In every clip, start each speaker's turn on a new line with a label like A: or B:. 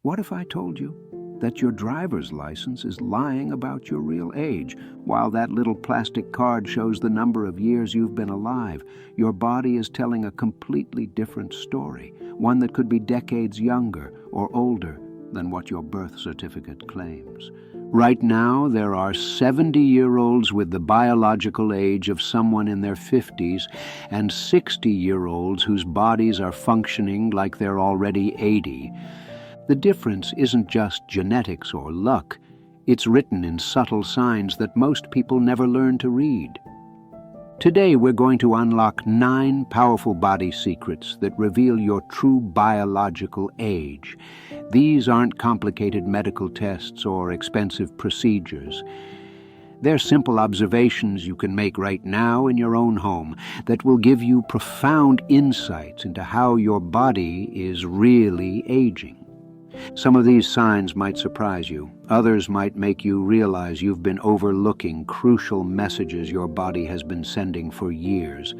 A: What if I told you that your driver's license is lying about your real age, while that little plastic card shows the number of years you've been alive? Your body is telling a completely different story, one that could be decades younger or older than what your birth certificate claims. Right now, there are 70-year-olds with the biological age of someone in their 50s and 60-year-olds whose bodies are functioning like they're already 80. The difference isn't just genetics or luck. It's written in subtle signs that most people never learn to read. Today, we're going to unlock 9 powerful body secrets that reveal your true biological age. These aren't complicated medical tests or expensive procedures. They're simple observations you can make right now in your own home that will give you profound insights into how your body is really aging. Some of these signs might surprise you. Others might make you realize you've been overlooking crucial messages your body has been sending for years.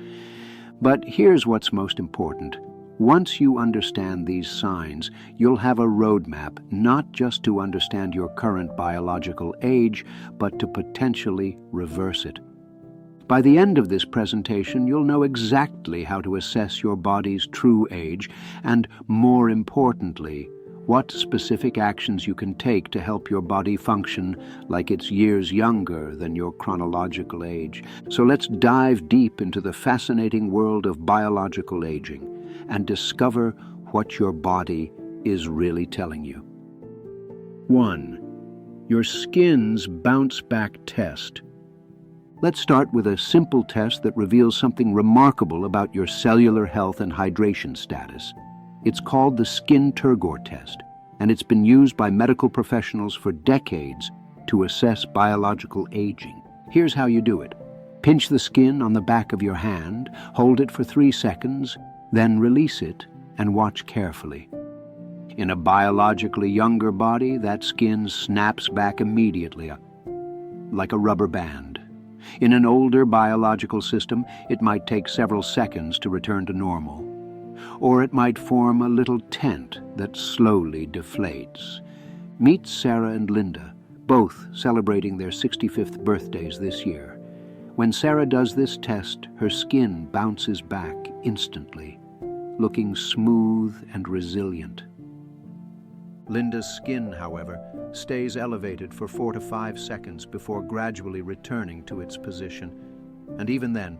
A: But here's what's most important. Once you understand these signs, you'll have a roadmap not just to understand your current biological age, but to potentially reverse it. By the end of this presentation, you'll know exactly how to assess your body's true age and, more importantly, what specific actions you can take to help your body function like it's years younger than your chronological age. So let's dive deep into the fascinating world of biological aging and discover what your body is really telling you. 1. Your skin's bounce-back test. Let's start with a simple test that reveals something remarkable about your cellular health and hydration status. It's called the skin turgor test, and it's been used by medical professionals for decades to assess biological aging. Here's how you do it. Pinch the skin on the back of your hand, hold it for 3 seconds, then release it and watch carefully. In a biologically younger body, that skin snaps back immediately, like a rubber band. In an older biological system, it might take several seconds to return to normal. Or it might form a little tent that slowly deflates. Meet Sarah and Linda, both celebrating their 65th birthdays this year. When Sarah does this test, her skin bounces back instantly, looking smooth and resilient. Linda's skin, however, stays elevated for 4 to 5 seconds before gradually returning to its position, and even then,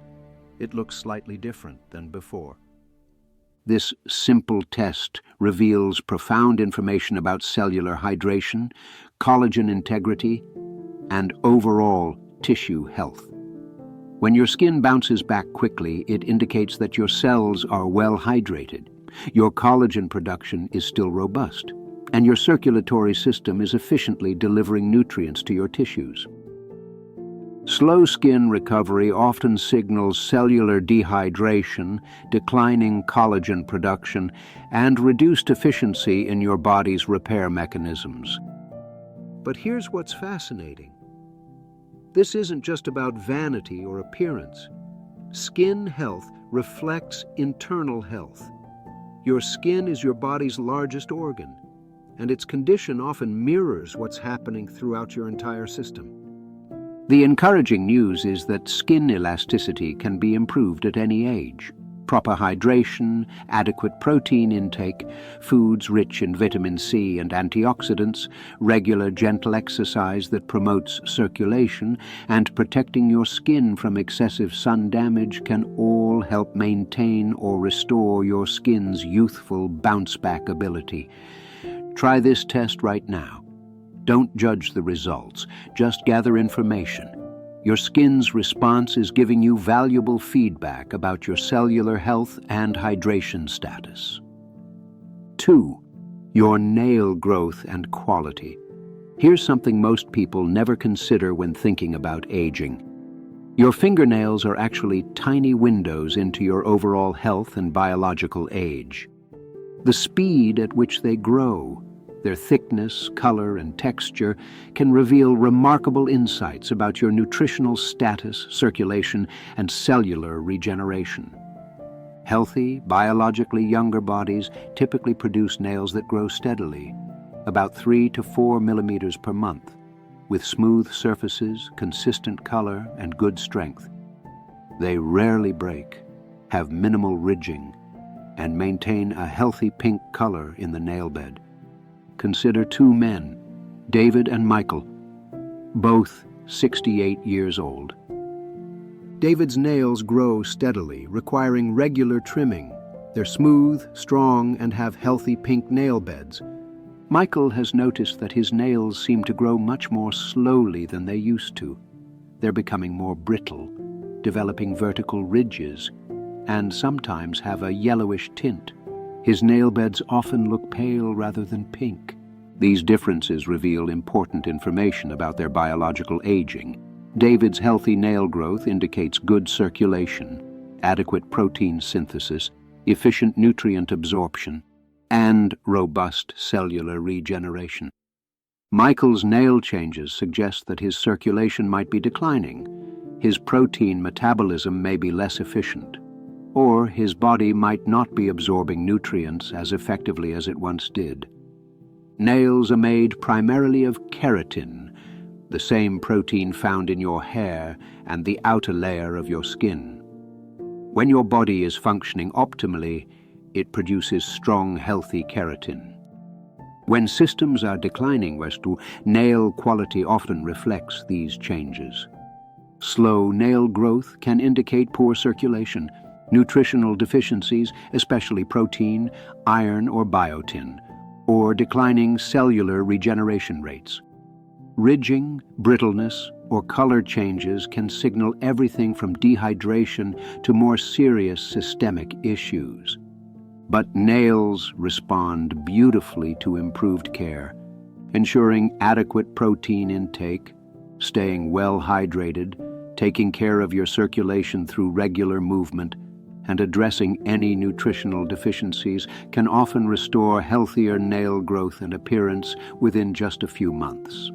A: it looks slightly different than before. This simple test reveals profound information about cellular hydration, collagen integrity, and overall tissue health. When your skin bounces back quickly, it indicates that your cells are well hydrated, your collagen production is still robust, and your circulatory system is efficiently delivering nutrients to your tissues. Slow skin recovery often signals cellular dehydration, declining collagen production, and reduced efficiency in your body's repair mechanisms. But here's what's fascinating. This isn't just about vanity or appearance. Skin health reflects internal health. Your skin is your body's largest organ, and its condition often mirrors what's happening throughout your entire system. The encouraging news is that skin elasticity can be improved at any age. Proper hydration, adequate protein intake, foods rich in vitamin C and antioxidants, regular gentle exercise that promotes circulation, and protecting your skin from excessive sun damage can all help maintain or restore your skin's youthful bounce-back ability. Try this test right now. Don't judge the results, just gather information. Your skin's response is giving you valuable feedback about your cellular health and hydration status. 2. Your nail growth and quality. Here's something most people never consider when thinking about aging. Your fingernails are actually tiny windows into your overall health and biological age. The speed at which they grow, their thickness, color, and texture can reveal remarkable insights about your nutritional status, circulation, and cellular regeneration. Healthy, biologically younger bodies typically produce nails that grow steadily, about 3 to 4 millimeters per month, with smooth surfaces, consistent color, and good strength. They rarely break, have minimal ridging, and maintain a healthy pink color in the nail bed. Consider two men, David and Michael, both 68 years old. David's nails grow steadily, requiring regular trimming. They're smooth, strong, and have healthy pink nail beds. Michael has noticed that his nails seem to grow much more slowly than they used to. They're becoming more brittle, developing vertical ridges, and sometimes have a yellowish tint. His nail beds often look pale rather than pink. These differences reveal important information about their biological aging. David's healthy nail growth indicates good circulation, adequate protein synthesis, efficient nutrient absorption, and robust cellular regeneration. Michael's nail changes suggest that his circulation might be declining, his protein metabolism may be less efficient, or his body might not be absorbing nutrients as effectively as it once did. Nails are made primarily of keratin, the same protein found in your hair and the outer layer of your skin. When your body is functioning optimally, it produces strong, healthy keratin. When systems are declining, nail quality often reflects these changes. Slow nail growth can indicate poor circulation, nutritional deficiencies, especially protein, iron, or biotin, or declining cellular regeneration rates. Ridging, brittleness, or color changes can signal everything from dehydration to more serious systemic issues. But nails respond beautifully to improved care, ensuring adequate protein intake, staying well hydrated, taking care of your circulation through regular movement, and addressing any nutritional deficiencies can often restore healthier nail growth and appearance within just a few months.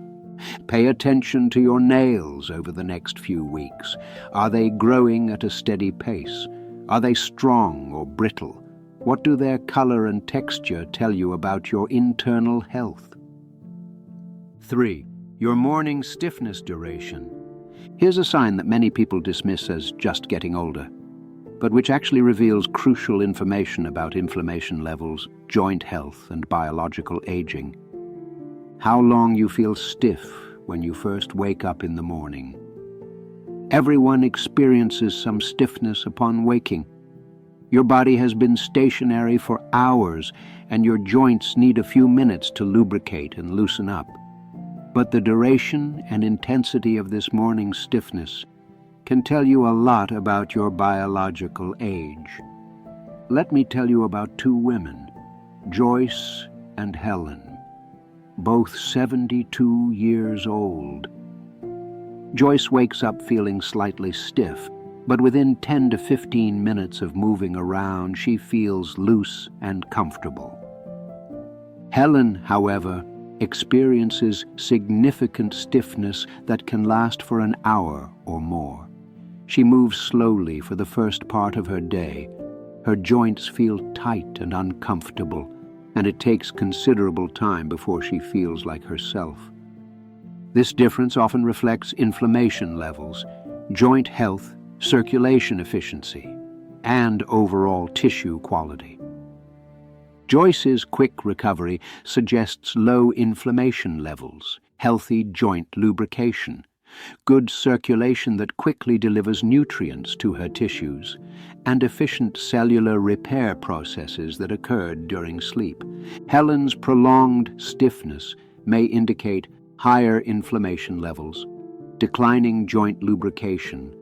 A: Pay attention to your nails over the next few weeks. Are they growing at a steady pace? Are they strong or brittle? What do their color and texture tell you about your internal health? 3. Your morning stiffness duration. Here's a sign that many people dismiss as just getting older, but which actually reveals crucial information about inflammation levels, joint health, and biological aging. How long you feel stiff when you first wake up in the morning. Everyone experiences some stiffness upon waking. Your body has been stationary for hours, and your joints need a few minutes to lubricate and loosen up. But the duration and intensity of this morning stiffness can tell you a lot about your biological age. Let me tell you about two women, Joyce and Helen, both 72 years old. Joyce wakes up feeling slightly stiff, but within 10 to 15 minutes of moving around, she feels loose and comfortable. Helen, however, experiences significant stiffness that can last for an hour or more. She moves slowly for the first part of her day. Her joints feel tight and uncomfortable, and it takes considerable time before she feels like herself. This difference often reflects inflammation levels, joint health, circulation efficiency, and overall tissue quality. Joyce's quick recovery suggests low inflammation levels, healthy joint lubrication, good circulation that quickly delivers nutrients to her tissues, and efficient cellular repair processes that occurred during sleep. Helen's prolonged stiffness may indicate higher inflammation levels, declining joint lubrication,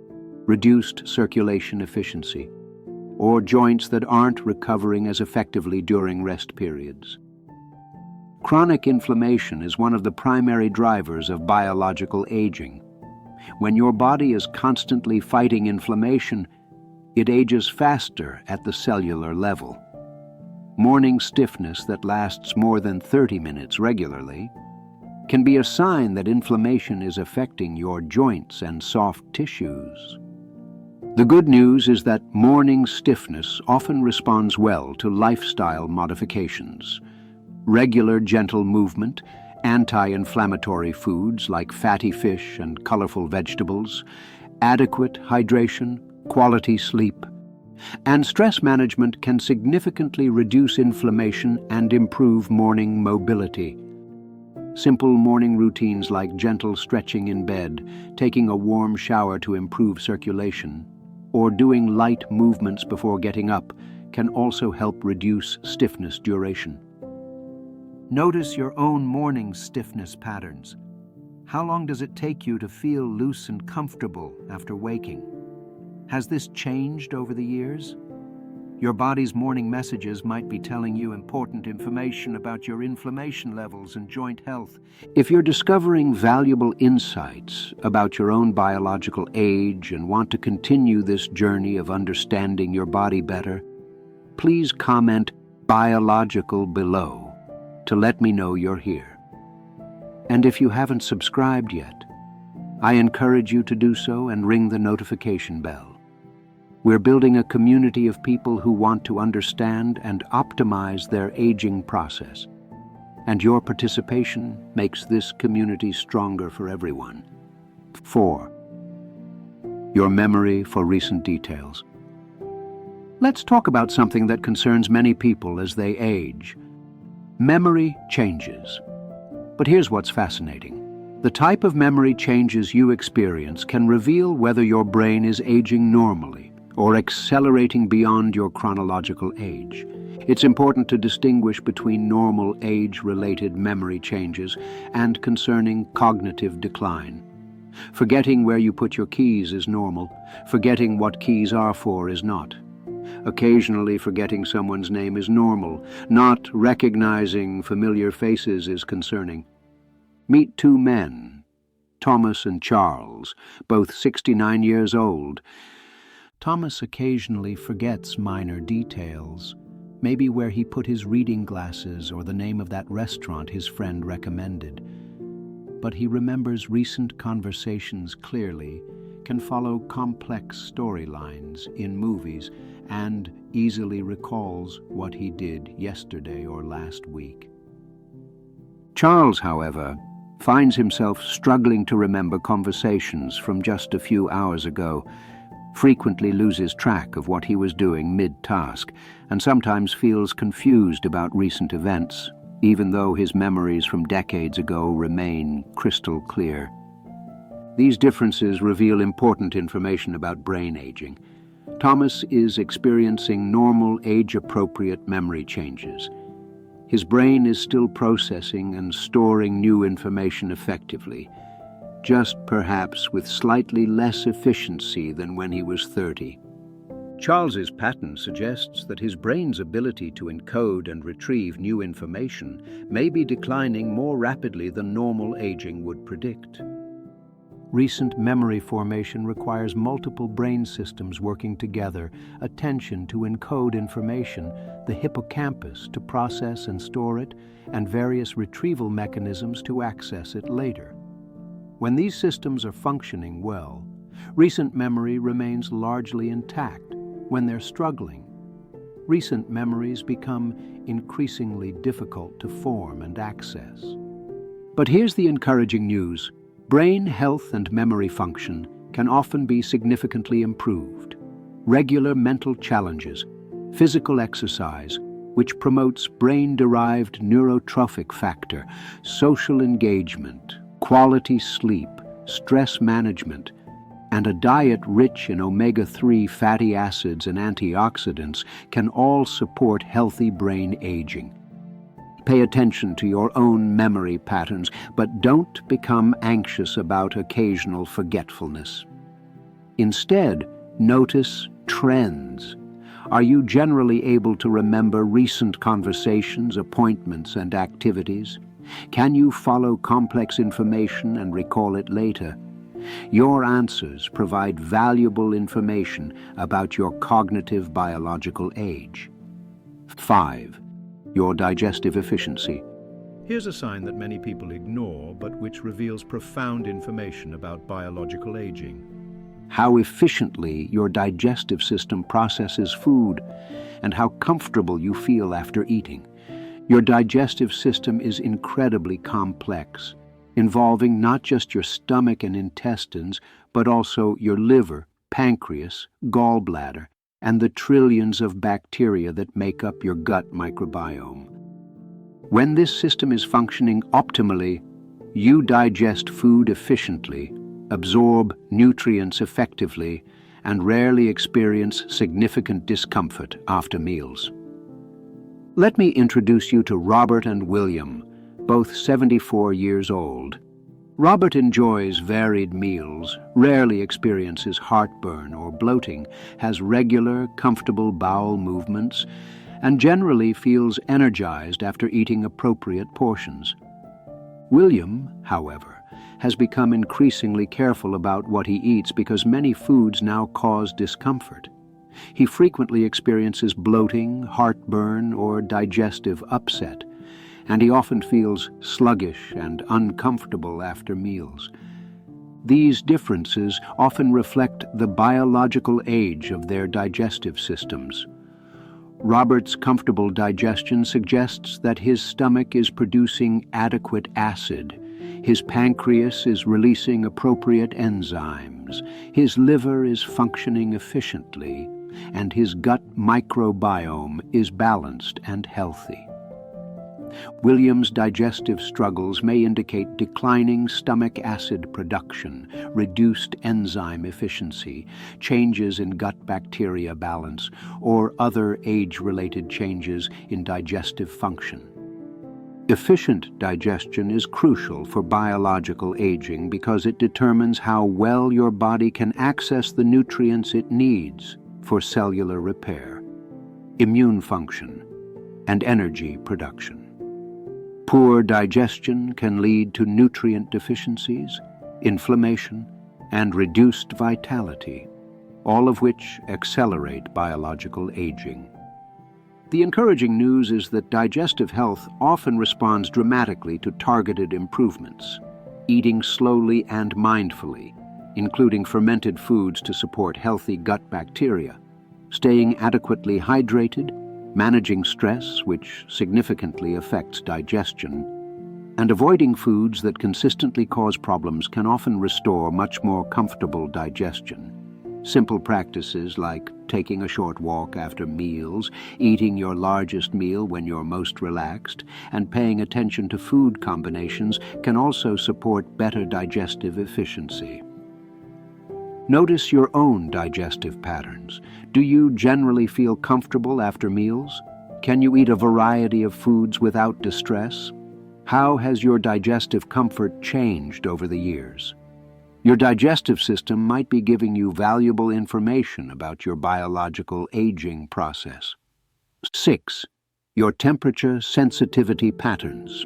A: reduced circulation efficiency, or joints that aren't recovering as effectively during rest periods. Chronic inflammation is one of the primary drivers of biological aging. When your body is constantly fighting inflammation, it ages faster at the cellular level. Morning stiffness that lasts more than 30 minutes regularly can be a sign that inflammation is affecting your joints and soft tissues. The good news is that morning stiffness often responds well to lifestyle modifications. Regular gentle movement, anti-inflammatory foods like fatty fish and colorful vegetables, adequate hydration, quality sleep, and stress management can significantly reduce inflammation and improve morning mobility. Simple morning routines like gentle stretching in bed, taking a warm shower to improve circulation, or doing light movements before getting up can also help reduce stiffness duration. Notice your own morning stiffness patterns. How long does it take you to feel loose and comfortable after waking? Has this changed over the years? Your body's morning messages might be telling you important information about your inflammation levels and joint health. If you're discovering valuable insights about your own biological age and want to continue this journey of understanding your body better, please comment "biological" below to let me know you're here. And if you haven't subscribed yet, I encourage you to do so and ring the notification bell. We're building a community of people who want to understand and optimize their aging process, and your participation makes this community stronger for everyone. 4. Your memory for recent details. Let's talk about something that concerns many people as they age. Memory changes. But here's what's fascinating. The type of memory changes you experience can reveal whether your brain is aging normally or accelerating beyond your chronological age. It's important to distinguish between normal age-related memory changes and concerning cognitive decline. Forgetting where you put your keys is normal. Forgetting what keys are for is not. Occasionally forgetting someone's name is normal. Not recognizing familiar faces is concerning. Meet two men, Thomas and Charles, both 69 years old. Thomas occasionally forgets minor details, maybe where he put his reading glasses or the name of that restaurant his friend recommended. But he remembers recent conversations clearly, can follow complex storylines in movies, and easily recalls what he did yesterday or last week. Charles, however, finds himself struggling to remember conversations from just a few hours ago, frequently loses track of what he was doing mid-task, and sometimes feels confused about recent events, even though his memories from decades ago remain crystal clear. These differences reveal important information about brain aging. Thomas is experiencing normal age-appropriate memory changes. His brain is still processing and storing new information effectively, just perhaps with slightly less efficiency than when he was 30. Charles's pattern suggests that his brain's ability to encode and retrieve new information may be declining more rapidly than normal aging would predict. Recent memory formation requires multiple brain systems working together: attention to encode information, the hippocampus to process and store it, and various retrieval mechanisms to access it later. When these systems are functioning well, recent memory remains largely intact. When they're struggling, recent memories become increasingly difficult to form and access. But here's the encouraging news. Brain health and memory function can often be significantly improved. Regular mental challenges, physical exercise, which promotes brain-derived neurotrophic factor, social engagement, quality sleep, stress management, and a diet rich in omega-3 fatty acids and antioxidants can all support healthy brain aging. Pay attention to your own memory patterns, but don't become anxious about occasional forgetfulness. Instead, notice trends. Are you generally able to remember recent conversations, appointments, and activities? Can you follow complex information and recall it later? Your answers provide valuable information about your cognitive biological age. 5. Your digestive efficiency. Here's a sign that many people ignore, but which reveals profound information about biological aging. How efficiently your digestive system processes food, and how comfortable you feel after eating. Your digestive system is incredibly complex, involving not just your stomach and intestines, but also your liver, pancreas, gallbladder, and the trillions of bacteria that make up your gut microbiome. When this system is functioning optimally, you digest food efficiently, absorb nutrients effectively, and rarely experience significant discomfort after meals. Let me introduce you to Robert and William, both 74 years old. Robert enjoys varied meals, rarely experiences heartburn or bloating, has regular, comfortable bowel movements, and generally feels energized after eating appropriate portions. William, however, has become increasingly careful about what he eats because many foods now cause discomfort. He frequently experiences bloating, heartburn, or digestive upset, and he often feels sluggish and uncomfortable after meals. These differences often reflect the biological age of their digestive systems. Robert's comfortable digestion suggests that his stomach is producing adequate acid, his pancreas is releasing appropriate enzymes, his liver is functioning efficiently, and his gut microbiome is balanced and healthy. William's digestive struggles may indicate declining stomach acid production, reduced enzyme efficiency, changes in gut bacteria balance, or other age-related changes in digestive function. Efficient digestion is crucial for biological aging because it determines how well your body can access the nutrients it needs for cellular repair, immune function, and energy production. Poor digestion can lead to nutrient deficiencies, inflammation, and reduced vitality, all of which accelerate biological aging. The encouraging news is that digestive health often responds dramatically to targeted improvements, eating slowly and mindfully, including fermented foods to support healthy gut bacteria, staying adequately hydrated, managing stress, which significantly affects digestion, and avoiding foods that consistently cause problems can often restore much more comfortable digestion. Simple practices like taking a short walk after meals, eating your largest meal when you're most relaxed, and paying attention to food combinations can also support better digestive efficiency. Notice your own digestive patterns. Do you generally feel comfortable after meals? Can you eat a variety of foods without distress? How has your digestive comfort changed over the years? Your digestive system might be giving you valuable information about your biological aging process. 6. Your temperature sensitivity patterns.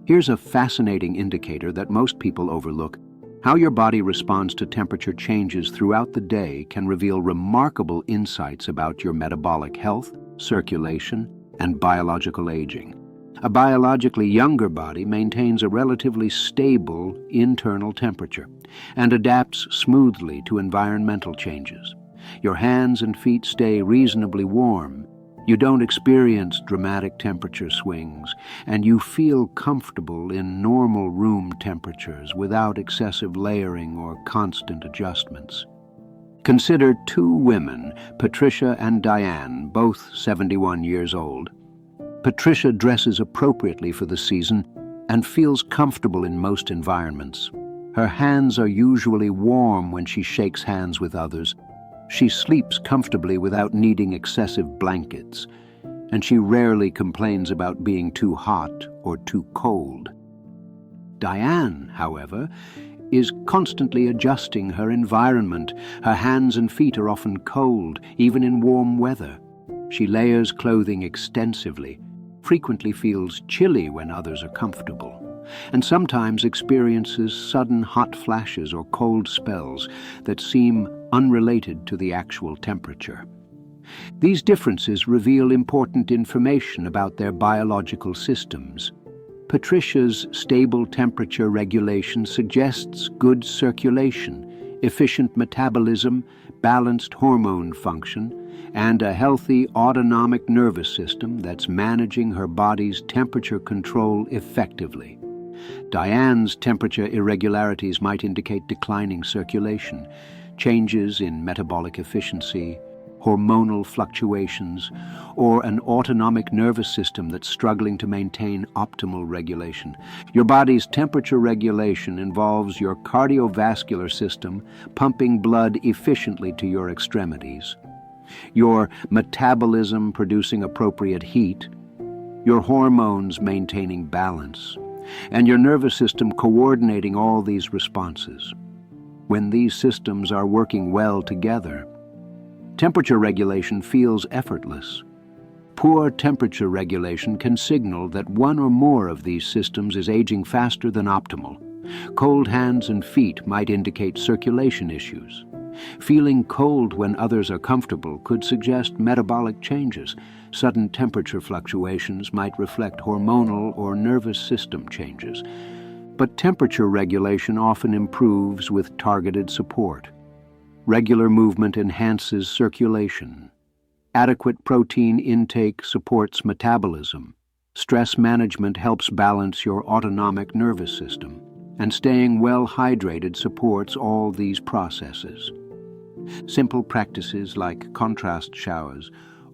A: Here's a fascinating indicator that most people overlook. How your body responds to temperature changes throughout the day can reveal remarkable insights about your metabolic health, circulation, and biological aging. A biologically younger body maintains a relatively stable internal temperature and adapts smoothly to environmental changes. Your hands and feet stay reasonably warm. You don't experience dramatic temperature swings, and you feel comfortable in normal room temperatures without excessive layering or constant adjustments. Consider two women, Patricia and Diane, both 71 years old. Patricia dresses appropriately for the season and feels comfortable in most environments. Her hands are usually warm when she shakes hands with others. She sleeps comfortably without needing excessive blankets, and she rarely complains about being too hot or too cold. Diane, however, is constantly adjusting her environment. Her hands and feet are often cold, even in warm weather. She layers clothing extensively, frequently feels chilly when others are comfortable, and sometimes experiences sudden hot flashes or cold spells that seem unrelated to the actual temperature. These differences reveal important information about their biological systems. Patricia's stable temperature regulation suggests good circulation, efficient metabolism, balanced hormone function, and a healthy autonomic nervous system that's managing her body's temperature control effectively. Diane's temperature irregularities might indicate declining circulation, changes in metabolic efficiency, hormonal fluctuations, or an autonomic nervous system that's struggling to maintain optimal regulation. Your body's temperature regulation involves your cardiovascular system pumping blood efficiently to your extremities, your metabolism producing appropriate heat, your hormones maintaining balance, and your nervous system coordinating all these responses. When these systems are working well together, temperature regulation feels effortless. Poor temperature regulation can signal that one or more of these systems is aging faster than optimal. Cold hands and feet might indicate circulation issues. Feeling cold when others are comfortable could suggest metabolic changes. Sudden temperature fluctuations might reflect hormonal or nervous system changes. But temperature regulation often improves with targeted support. Regular movement enhances circulation. Adequate protein intake supports metabolism. Stress management helps balance your autonomic nervous system. And staying well hydrated supports all these processes. Simple practices like contrast showers,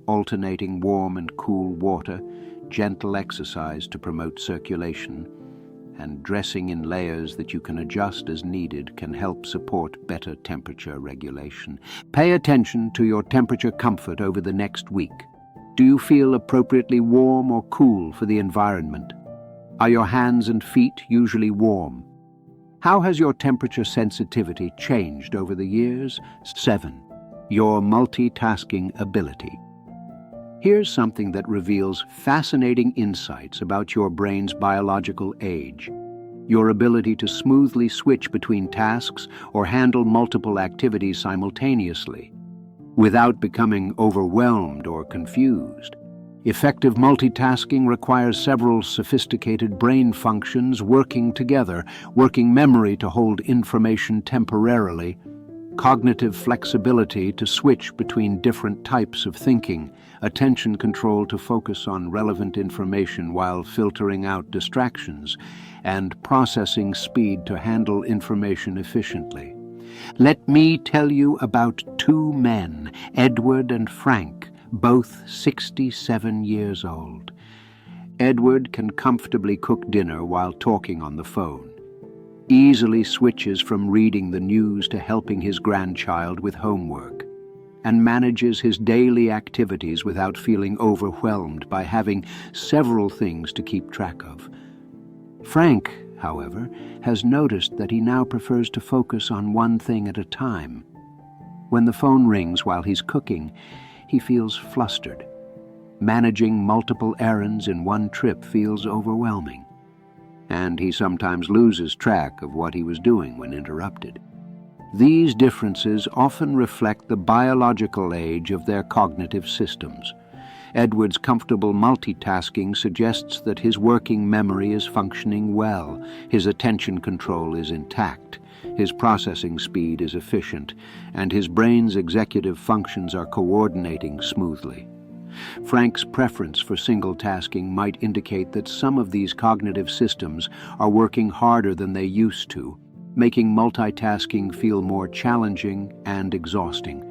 A: alternating warm and cool water, gentle exercise to promote circulation, and dressing in layers that you can adjust as needed can help support better temperature regulation. Pay attention to your temperature comfort over the next week. Do you feel appropriately warm or cool for the environment? Are your hands and feet usually warm? How has your temperature sensitivity changed over the years? 7. Your multitasking ability. Here's something that reveals fascinating insights about your brain's biological age. Your ability to smoothly switch between tasks or handle multiple activities simultaneously, without becoming overwhelmed or confused. Effective multitasking requires several sophisticated brain functions working together, working memory to hold information temporarily, cognitive flexibility to switch between different types of thinking, attention control to focus on relevant information while filtering out distractions, and processing speed to handle information efficiently. Let me tell you about two men, Edward and Frank, both 67 years old. Edward can comfortably cook dinner while talking on the phone, easily switches from reading the news to helping his grandchild with homework, and manages his daily activities without feeling overwhelmed by having several things to keep track of. Frank, however, has noticed that he now prefers to focus on one thing at a time. When the phone rings while he's cooking, he feels flustered. Managing multiple errands in one trip feels overwhelming, and he sometimes loses track of what he was doing when interrupted. These differences often reflect the biological age of their cognitive systems. Edward's comfortable multitasking suggests that his working memory is functioning well, his attention control is intact, his processing speed is efficient, and his brain's executive functions are coordinating smoothly. Frank's preference for single-tasking might indicate that some of these cognitive systems are working harder than they used to, making multitasking feel more challenging and exhausting.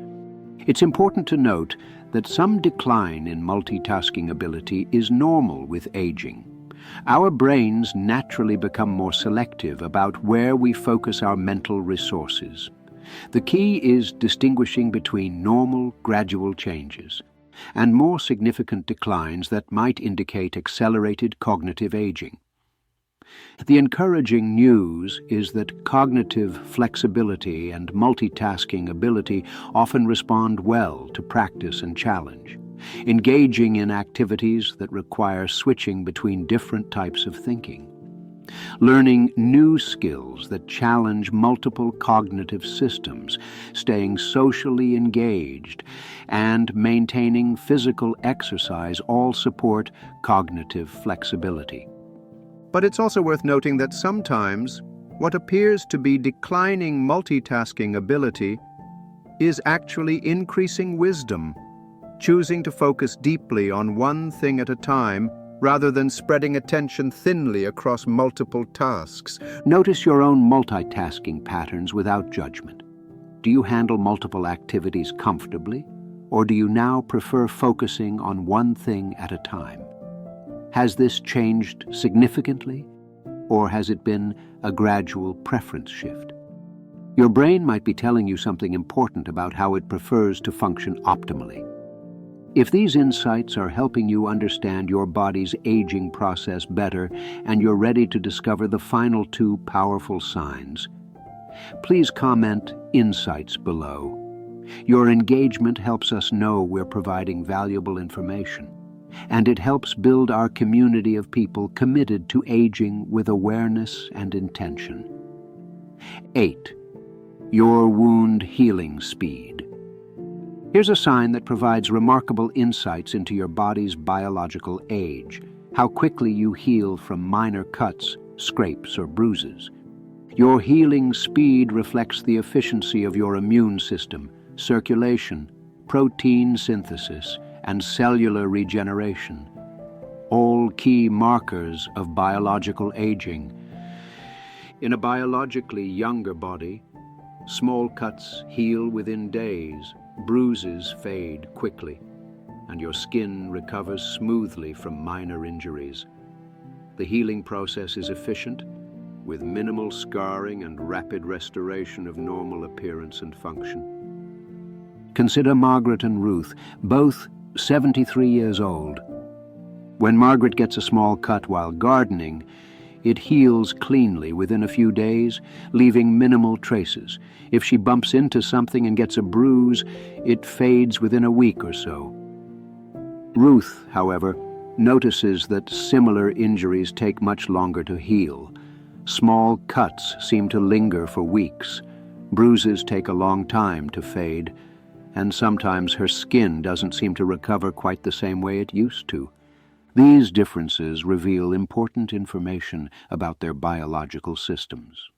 A: It's important to note that some decline in multitasking ability is normal with aging. Our brains naturally become more selective about where we focus our mental resources. The key is distinguishing between normal, gradual changes and more significant declines that might indicate accelerated cognitive aging. The encouraging news is that cognitive flexibility and multitasking ability often respond well to practice and challenge, engaging in activities that require switching between different types of thinking, learning new skills that challenge multiple cognitive systems, staying socially engaged, and maintaining physical exercise all support cognitive flexibility. But it's also worth noting that sometimes what appears to be declining multitasking ability is actually increasing wisdom, choosing to focus deeply on one thing at a time rather than spreading attention thinly across multiple tasks. Notice your own multitasking patterns without judgment. Do you handle multiple activities comfortably, or do you now prefer focusing on one thing at a time? Has this changed significantly, or has it been a gradual preference shift? Your brain might be telling you something important about how it prefers to function optimally. If these insights are helping you understand your body's aging process better and you're ready to discover the final two powerful signs, please comment "Insights" below. Your engagement helps us know we're providing valuable information, and it helps build our community of people committed to aging with awareness and intention. 8. Your wound healing speed. Here's a sign that provides remarkable insights into your body's biological age, how quickly you heal from minor cuts, scrapes, or bruises. Your healing speed reflects the efficiency of your immune system, circulation, protein synthesis, and cellular regeneration, all key markers of biological aging. In a biologically younger body, small cuts heal within days, bruises fade quickly, and your skin recovers smoothly from minor injuries. The healing process is efficient, with minimal scarring and rapid restoration of normal appearance and function. Consider Margaret and Ruth, both 73 years old. When Margaret gets a small cut while gardening, it heals cleanly within a few days, leaving minimal traces. If she bumps into something and gets a bruise, it fades within a week or so. Ruth, however, notices that similar injuries take much longer to heal. Small cuts seem to linger for weeks. Bruises take a long time to fade, and sometimes her skin doesn't seem to recover quite the same way it used to. These differences reveal important information about their biological systems.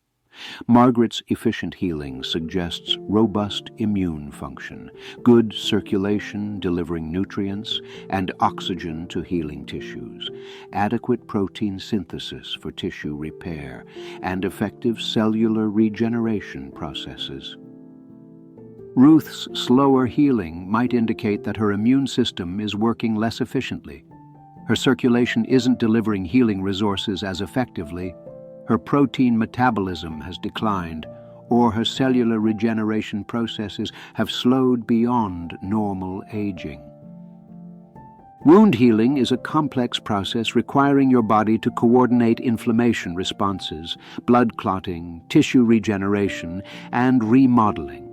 A: Margaret's efficient healing suggests robust immune function, good circulation delivering nutrients and oxygen to healing tissues, adequate protein synthesis for tissue repair, and effective cellular regeneration processes. Ruth's slower healing might indicate that her immune system is working less efficiently. Her circulation isn't delivering healing resources as effectively, her protein metabolism has declined, or her cellular regeneration processes have slowed beyond normal aging. Wound healing is a complex process requiring your body to coordinate inflammation responses, blood clotting, tissue regeneration, and remodeling.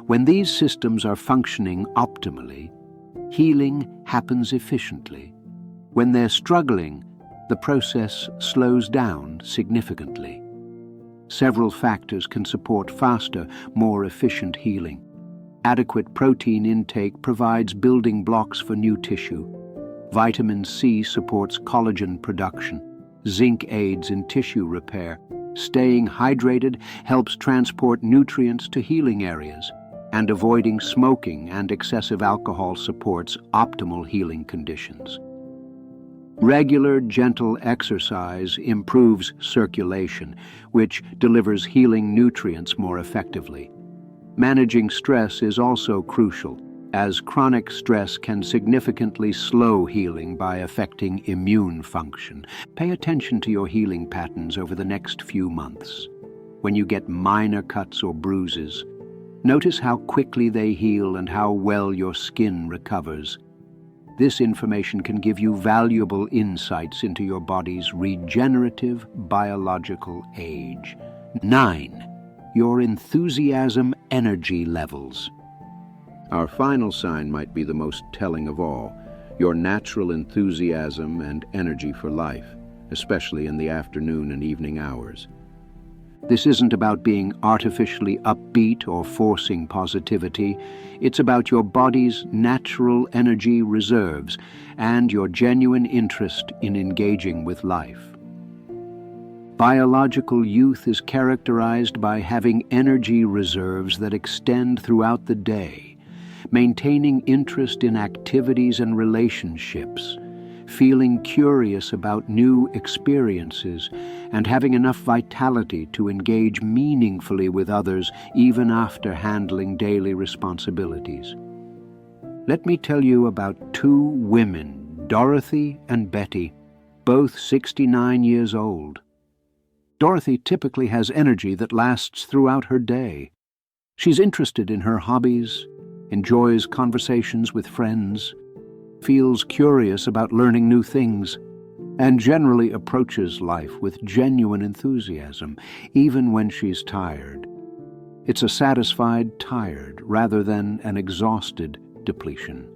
A: When these systems are functioning optimally, healing happens efficiently. When they're struggling, the process slows down significantly. Several factors can support faster, more efficient healing. Adequate protein intake provides building blocks for new tissue. Vitamin C supports collagen production. Zinc aids in tissue repair. Staying hydrated helps transport nutrients to healing areas. And avoiding smoking and excessive alcohol supports optimal healing conditions. Regular, gentle exercise improves circulation, which delivers healing nutrients more effectively. Managing stress is also crucial, as chronic stress can significantly slow healing by affecting immune function. Pay attention to your healing patterns over the next few months. When you get minor cuts or bruises, notice how quickly they heal and how well your skin recovers. This information can give you valuable insights into your body's regenerative biological age. 9. Your enthusiasm energy levels. Our final sign might be the most telling of all, your natural enthusiasm and energy for life, especially in the afternoon and evening hours. This isn't about being artificially upbeat or forcing positivity. It's about your body's natural energy reserves and your genuine interest in engaging with life. Biological youth is characterized by having energy reserves that extend throughout the day, maintaining interest in activities and relationships, feeling curious about new experiences, and having enough vitality to engage meaningfully with others even after handling daily responsibilities. Let me tell you about two women, Dorothy and Betty, both 69 years old. Dorothy typically has energy that lasts throughout her day. She's interested in her hobbies, enjoys conversations with friends, feels curious about learning new things, and generally approaches life with genuine enthusiasm, even when she's tired. It's a satisfied tired rather than an exhausted depletion.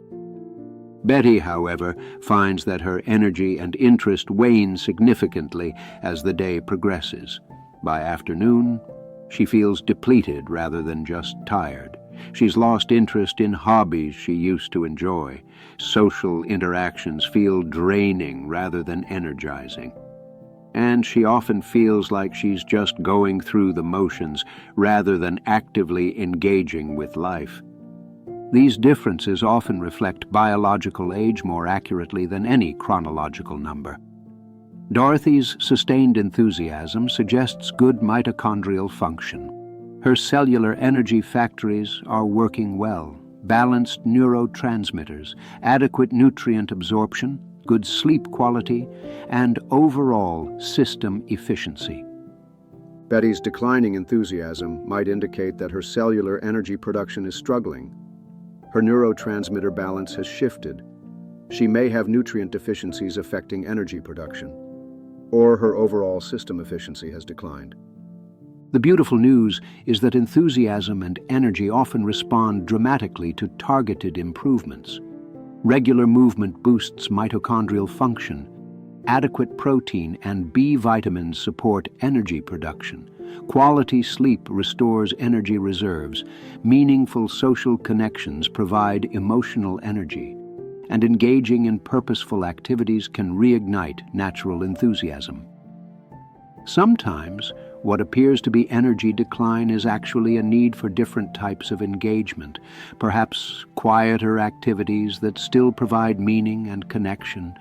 A: Betty, however, finds that her energy and interest wane significantly as the day progresses. By afternoon, she feels depleted rather than just tired. She's lost interest in hobbies she used to enjoy. Social interactions feel draining rather than energizing. And she often feels like she's just going through the motions rather than actively engaging with life. These differences often reflect biological age more accurately than any chronological number. Dorothy's sustained enthusiasm suggests good mitochondrial function. Her cellular energy factories are working well, balanced neurotransmitters, adequate nutrient absorption, good sleep quality, and overall system efficiency. Betty's declining enthusiasm might indicate that her cellular energy production is struggling. Her neurotransmitter balance has shifted. She may have nutrient deficiencies affecting energy production, or her overall system efficiency has declined. The beautiful news is that enthusiasm and energy often respond dramatically to targeted improvements. Regular movement boosts mitochondrial function. Adequate protein and B vitamins support energy production. Quality sleep restores energy reserves. Meaningful social connections provide emotional energy. And engaging in purposeful activities can reignite natural enthusiasm. Sometimes, what appears to be energy decline is actually a need for different types of engagement, perhaps quieter activities that still provide meaning and connection,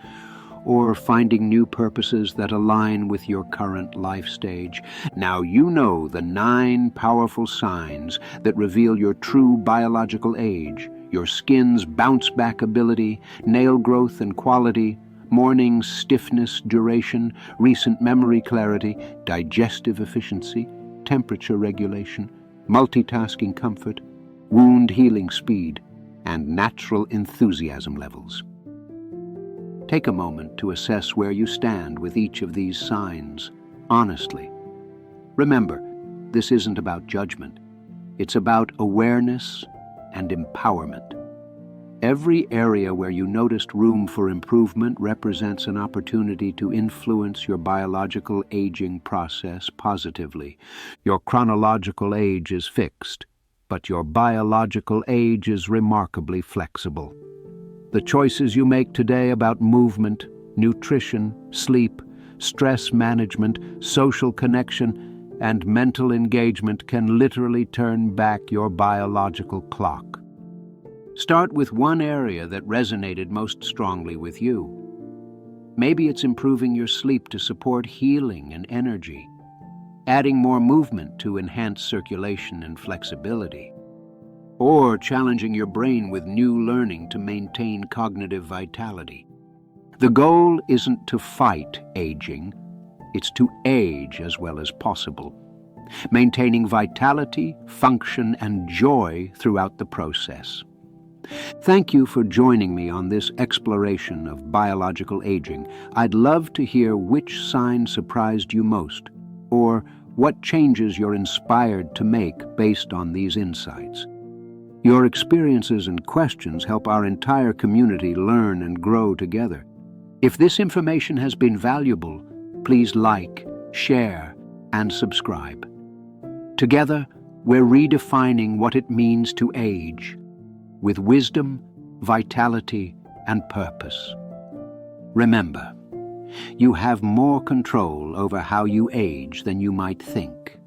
A: or finding new purposes that align with your current life stage. Now you know the 9 powerful signs that reveal your true biological age: your skin's bounce-back ability, nail growth and quality, morning stiffness duration, recent memory clarity, digestive efficiency, temperature regulation, multitasking comfort, wound healing speed, and natural enthusiasm levels. Take a moment to assess where you stand with each of these signs, honestly. Remember, this isn't about judgment. It's about awareness and empowerment. Every area where you noticed room for improvement represents an opportunity to influence your biological aging process positively. Your chronological age is fixed, but your biological age is remarkably flexible. The choices you make today about movement, nutrition, sleep, stress management, social connection, and mental engagement can literally turn back your biological clock. Start with one area that resonated most strongly with you. Maybe it's improving your sleep to support healing and energy, adding more movement to enhance circulation and flexibility, or challenging your brain with new learning to maintain cognitive vitality. The goal isn't to fight aging, it's to age as well as possible, maintaining vitality, function, and joy throughout the process. Thank you for joining me on this exploration of biological aging. I'd love to hear which sign surprised you most, or what changes you're inspired to make based on these insights. Your experiences and questions help our entire community learn and grow together. If this information has been valuable, please like, share, and subscribe. Together, we're redefining what it means to age, with wisdom, vitality, and purpose. Remember, You have more control over how you age than you might think.